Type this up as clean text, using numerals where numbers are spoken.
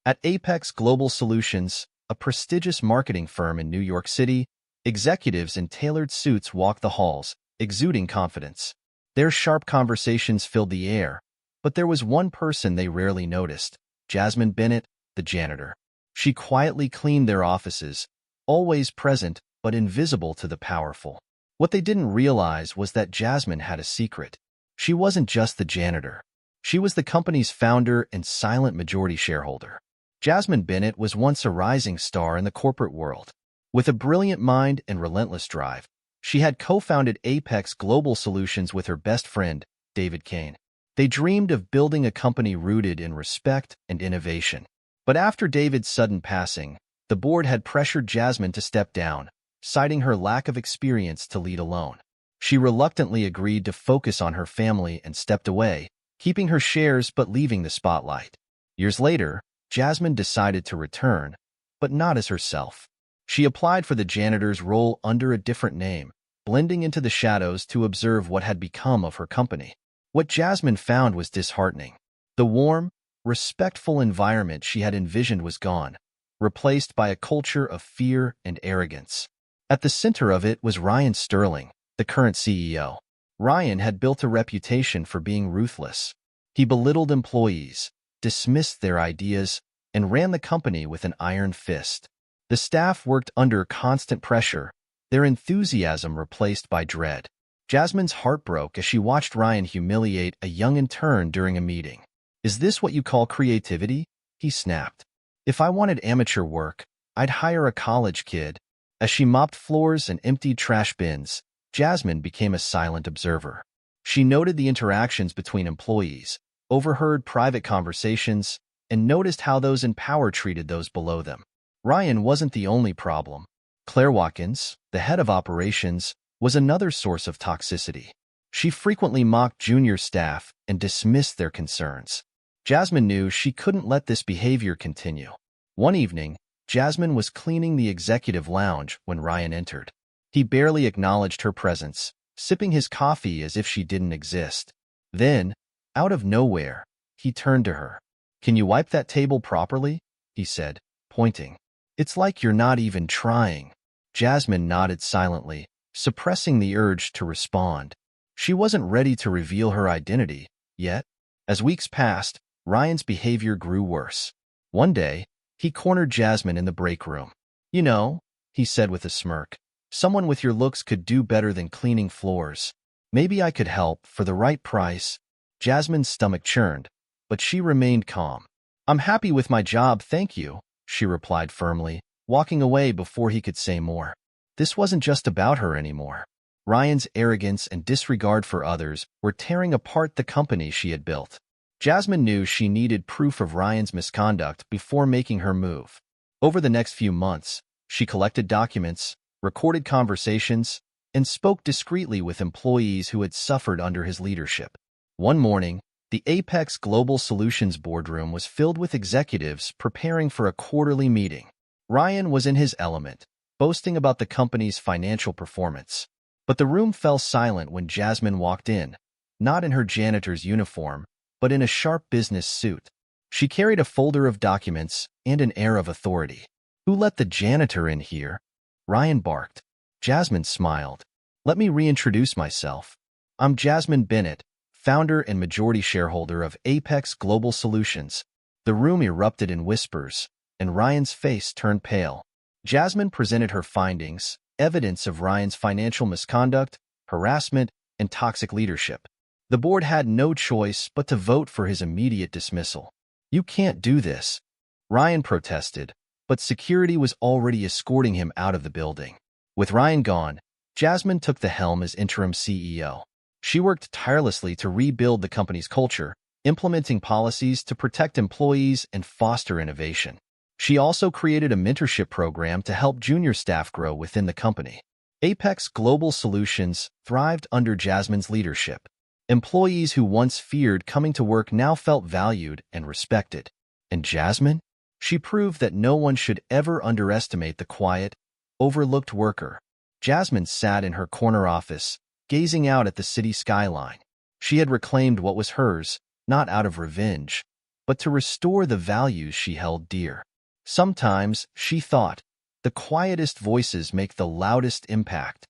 At Apex Global Solutions, a prestigious marketing firm in New York City, executives in tailored suits walked the halls, exuding confidence. Their sharp conversations filled the air, but there was one person they rarely noticed: Jasmine Bennett, the janitor. She quietly cleaned their offices, always present but invisible to the powerful. What they didn't realize was that Jasmine had a secret. She wasn't just the janitor. She was the company's founder and silent majority shareholder. Jasmine Bennett was once a rising star in the corporate world. With a brilliant mind and relentless drive, she had co-founded Apex Global Solutions with her best friend, David Kane. They dreamed of building a company rooted in respect and innovation. But after David's sudden passing, the board had pressured Jasmine to step down, citing her lack of experience to lead alone. She reluctantly agreed to focus on her family and stepped away, keeping her shares but leaving the spotlight. Years later, Jasmine decided to return, but not as herself. She applied for the janitor's role under a different name, blending into the shadows to observe what had become of her company. What Jasmine found was disheartening. The warm, respectful environment she had envisioned was gone, replaced by a culture of fear and arrogance. At the center of it was Ryan Sterling, the current CEO. Ryan had built a reputation for being ruthless. He belittled employees, dismissed their ideas, and ran the company with an iron fist. The staff worked under constant pressure, their enthusiasm replaced by dread. Jasmine's heart broke as she watched Ryan humiliate a young intern during a meeting. "Is this what you call creativity?" he snapped. "If I wanted amateur work, I'd hire a college kid." As she mopped floors and emptied trash bins, Jasmine became a silent observer. She noted the interactions between employees, overheard private conversations, and noticed how those in power treated those below them. Ryan wasn't the only problem. Claire Watkins, the head of operations, was another source of toxicity. She frequently mocked junior staff and dismissed their concerns. Jasmine knew she couldn't let this behavior continue. One evening, Jasmine was cleaning the executive lounge when Ryan entered. He barely acknowledged her presence, sipping his coffee as if she didn't exist. Then, out of nowhere, he turned to her. "Can you wipe that table properly?" he said, pointing. "It's like you're not even trying." Jasmine nodded silently, suppressing the urge to respond. She wasn't ready to reveal her identity yet. As weeks passed, Ryan's behavior grew worse. One day, he cornered Jasmine in the break room. "You know," he said with a smirk, "someone with your looks could do better than cleaning floors. Maybe I could help for the right price." Jasmine's stomach churned, but she remained calm. "I'm happy with my job, thank you," she replied firmly, walking away before he could say more. This wasn't just about her anymore. Ryan's arrogance and disregard for others were tearing apart the company she had built. Jasmine knew she needed proof of Ryan's misconduct before making her move. Over the next few months, she collected documents, recorded conversations, and spoke discreetly with employees who had suffered under his leadership. One morning, the Apex Global Solutions boardroom was filled with executives preparing for a quarterly meeting. Ryan was in his element, boasting about the company's financial performance. But the room fell silent when Jasmine walked in, not in her janitor's uniform, but in a sharp business suit. She carried a folder of documents and an air of authority. "Who let the janitor in here?" Ryan barked. Jasmine smiled. "Let me reintroduce myself. I'm Jasmine Bennett, founder and majority shareholder of Apex Global Solutions." The room erupted in whispers, and Ryan's face turned pale. Jasmine presented her findings, evidence of Ryan's financial misconduct, harassment, and toxic leadership. The board had no choice but to vote for his immediate dismissal. "You can't do this," Ryan protested, but security was already escorting him out of the building. With Ryan gone, Jasmine took the helm as interim CEO. She worked tirelessly to rebuild the company's culture, implementing policies to protect employees and foster innovation. She also created a mentorship program to help junior staff grow within the company. Apex Global Solutions thrived under Jasmine's leadership. Employees who once feared coming to work now felt valued and respected. And Jasmine? She proved that no one should ever underestimate the quiet, overlooked worker. Jasmine sat in her corner office, gazing out at the city skyline. She had reclaimed what was hers, not out of revenge, but to restore the values she held dear. Sometimes, she thought, the quietest voices make the loudest impact,